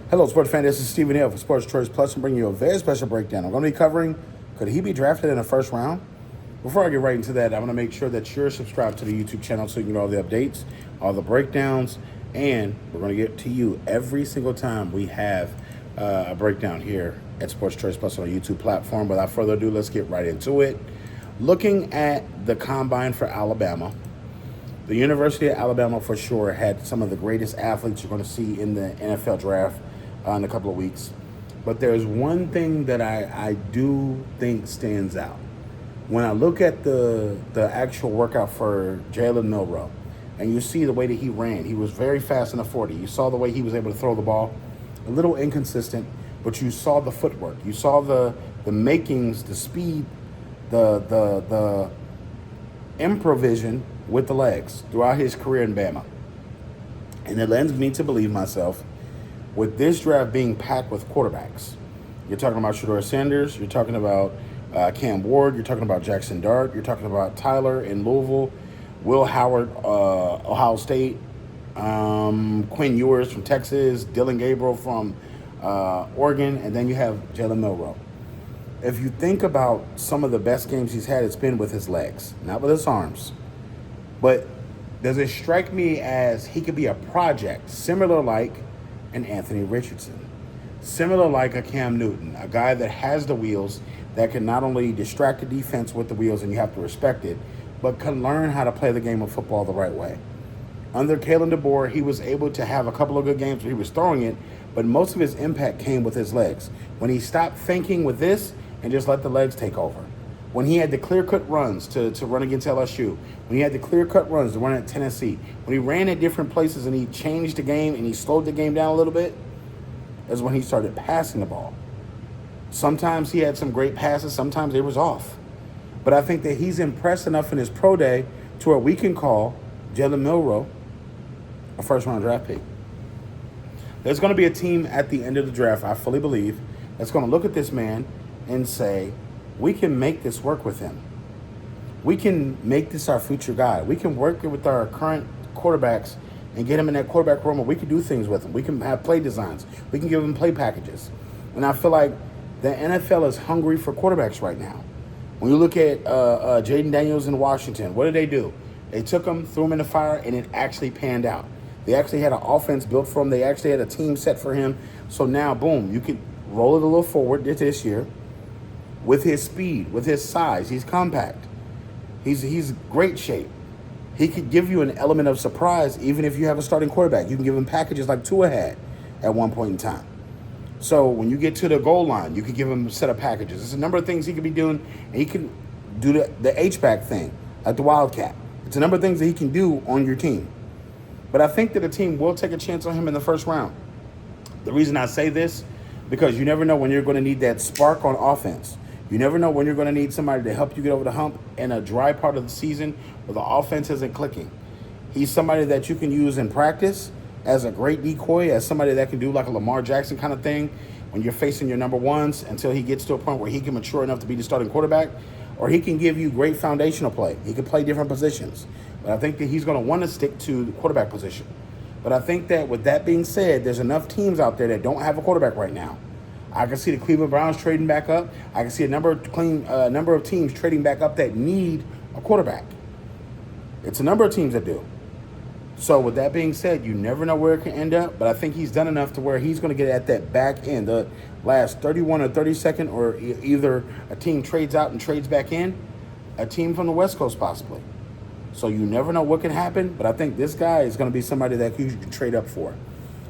Hello, sports fan. This is Stephen Hill for Sports Choice Plus. I'm bringing you a very special breakdown. I'm going to be covering, could he be drafted in the first round? Before I get right into that, I'm going to make sure that you're subscribed to the YouTube channel so you can get all the updates, all the breakdowns, and we're going to get to you every single time we have a breakdown here at Sports Choice Plus on the YouTube platform. Without further ado, let's get right into it. Looking at the combine for Alabama, the University of Alabama for sure had some of the greatest athletes you're going to see in the NFL draft in a couple of weeks. But there's one thing that I do think stands out. When I look at the actual workout for Jalen Milroe, and you see the way that he ran, he was very fast in the 40. You saw the way he was able to throw the ball, a little inconsistent, but you saw the footwork. You saw the makings, the speed, the improvisation with the legs throughout his career in Bama. And it lends me to believe myself, with this draft being packed with quarterbacks. You're talking about Shedeur Sanders, you're talking about Cam Ward, you're talking about Jackson Dart, you're talking about Tyler in Louisville, Will Howard, Ohio State, Quinn Ewers from Texas, Dylan Gabriel from Oregon, and then you have Jalen Milroe. If you think about some of the best games he's had, it's been with his legs, not with his arms. But does it strike me as he could be a project, similar like an Anthony Richardson, similar like a Cam Newton, a guy that has the wheels, that can not only distract the defense with the wheels, and you have to respect it, but can learn how to play the game of football the right way. Under Kalen DeBoer, he was able to have a couple of good games where he was throwing it, but most of his impact came with his legs. When he stopped thinking with this and just let the legs take over. When he had the clear-cut runs to run against LSU, when he had the clear-cut runs to run at Tennessee, when he ran at different places and he changed the game and he slowed the game down a little bit, is when he started passing the ball. Sometimes he had some great passes, sometimes they was off. But I think that he's impressed enough in his pro day to where we can call Jalen Milroe a first-round draft pick. There's going to be a team at the end of the draft, I fully believe, that's going to look at this man and say, we can make this work with him. We can make this our future guy. We can work with our current quarterbacks and get him in that quarterback room, and we can do things with him. We can have play designs. We can give him play packages. And I feel like the NFL is hungry for quarterbacks right now. When you look at Jaden Daniels in Washington, what did they do? They took him, threw him in the fire, and it actually panned out. They actually had an offense built for him. They actually had a team set for him. So now, boom, you can roll it a little forward this year. With his speed, with his size, he's compact. He's great shape. He could give you an element of surprise even if you have a starting quarterback. You can give him packages like Tua had at one point in time. So when you get to the goal line, you can give him a set of packages. There's a number of things he could be doing, and he can do the H-back thing at the Wildcat. It's a number of things that he can do on your team. But I think that a team will take a chance on him in the first round. The reason I say this, because you never know when you're going to need that spark on offense. You never know when you're going to need somebody to help you get over the hump in a dry part of the season where the offense isn't clicking. He's somebody that you can use in practice as a great decoy, as somebody that can do like a Lamar Jackson kind of thing when you're facing your number ones until he gets to a point where he can mature enough to be the starting quarterback, or he can give you great foundational play. He can play different positions. But I think that he's going to want to stick to the quarterback position. But I think that with that being said, there's enough teams out there that don't have a quarterback right now. I can see the Cleveland Browns trading back up. I can see a number of teams trading back up that need a quarterback. It's a number of teams that do. So with that being said, you never know where it can end up, but I think he's done enough to where he's going to get at that back end, the last 31 or 32nd, or either a team trades out and trades back in, a team from the West Coast possibly. So you never know what can happen, but I think this guy is going to be somebody that you can trade up for.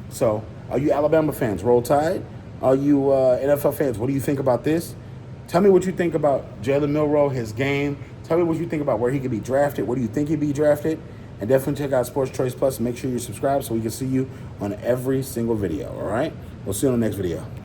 So are you Alabama fans? Roll Tide. Are you NFL fans? What do you think about this? Tell me what you think about Jalen Milroe, his game. Tell me what you think about where he could be drafted. Where do you think he'd be drafted? And definitely check out Sports Choice Plus and make sure you're subscribed so we can see you on every single video, all right? We'll see you on the next video.